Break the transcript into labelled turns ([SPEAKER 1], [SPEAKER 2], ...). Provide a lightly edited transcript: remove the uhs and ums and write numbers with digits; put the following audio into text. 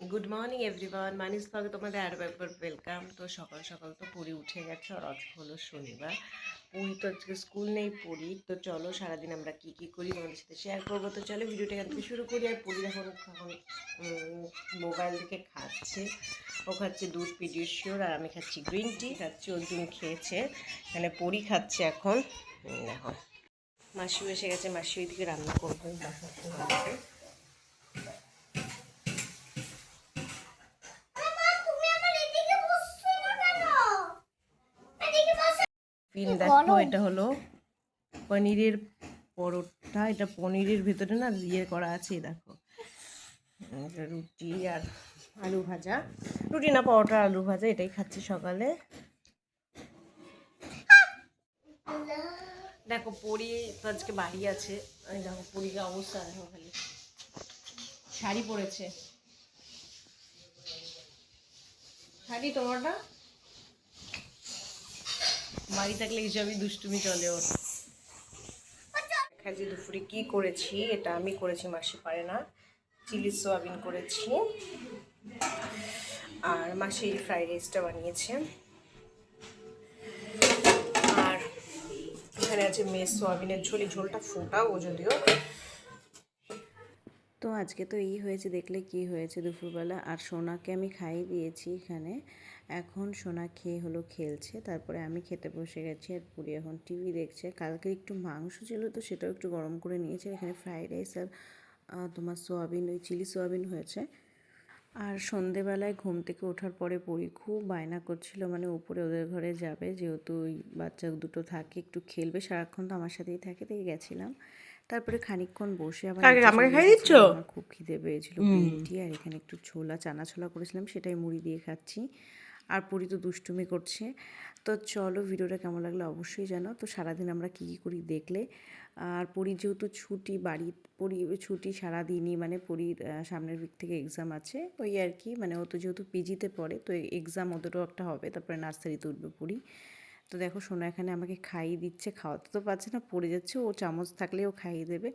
[SPEAKER 1] Good morning everyone, মানিস ব্লগে তোমাদের আরও একবার ওয়েলকাম। তো সকাল সকাল তো পুরী উঠে গেছে, আর আজকে হলো শনিবার। পুরী তো আজকে স্কুল নেই পুরী, তো চলো সারাদিন আমরা কী কী করি তোমাদের সাথে শেয়ার করবো। তো চলো ভিডিওটা এখান থেকে শুরু করি। আর পুরী এখন মোবাইল থেকে খাচ্ছে, ও খাচ্ছে দুধ পিডিয়াশিওর, আর আমি খাচ্ছি গ্রিন টি খাচ্ছি। অর্জুন খেয়েছে, মানে পুরী খাচ্ছে এখন। এখন মাসিও এসে গেছে, মাসি ওইদিকে রান্না করবে। দেখো, এটা হলো পনিরের পরোটা। এটা পনিরের ভেতরে না ইয়ে করা আছে, দেখো। রুটি আর আলু ভাজা, রুটি না পরোটা আলু ভাজা, এটাই খাচ্ছি সকালে। দেখো পরি তো আজকে বাড়ি আছে। দেখো পরীর অবস্থা দেখো, খালি শাড়ি পরেছে। শাড়ি তোমারটা বাড়ি থাকলে এইসবই দুষ্টুমি চলে ওর। যে দুপুরে কি করেছি, এটা আমি করেছি, মাসি পারে না। চিলি সোয়াবিন করেছি, আর মাসি ফ্রাইড রাইসটা বানিয়েছে। আর এখানে আছে মেস সোয়াবিনের ঝোল, ঝোলটা ফোটাও যদিও। তো আজকে তো এই হয়েছে, দেখলে কি হয়েছে দুপুরবেলা। আর সোনাকে আমি খাইয়ে দিয়েছি এখানে। এখন সোনা খেয়ে হলো খেলছে, তারপরে আমি খেতে বসে গেছি। আর পুরি এখন টিভি দেখছে। কালকে একটু মাংস ছিল, তো সেটাও একটু গরম করে নিয়েছে। এখানে ফ্রাইড রাইস আর তোমার সোয়াবিন, ওই চিলি সোয়াবিন হয়েছে। আর সন্ধেবেলায় ঘুম থেকে ওঠার পরে পরি খুব বায়না করছিল, মানে উপরে ওদের ঘরে যাবে, যেহেতু ওই বাচ্চা দুটো থাকে, একটু খেলবে সারাক্ষণ, তো আমার সাথেই থাকে, তাই গেছিলাম। তারপরে খানিকক্ষণ বসে আবার আমাকে খাই দিচ্ছ। আমার খুব খিদে পেয়েছিল, গ্রিন টি আর এখানে একটু ছোলা, চানা ছোলা করেছিলাম, সেটাই মুড়ি দিয়ে খাচ্ছি। আর পরি তো দুষ্টুমি করছে। তো চলো ভিডিওটা কেমন লাগলো অবশ্যই জানো। তো সারাদিন আমরা কী কী করি দেখলে। আর পরীর যেহেতু ছুটি, বাড়ি পরী ছুটি সারাদিনই, মানে পরীর সামনের দিক থেকে এক্সাম আছে, ওই আর কি। মানে ও তো যেহেতু পিজিতে পড়ে, তো এক্সাম ওদেরও একটা হবে, তারপরে নার্সারিতে উঠবে পড়ি। তো দেখো সোনা এখানে আমাকে খাইয়ে দিচ্ছে, খাওয়াতে তো পারছে না, পড়ে যাচ্ছে, ও চামচ থাকলে ও খাইয়ে দেবে।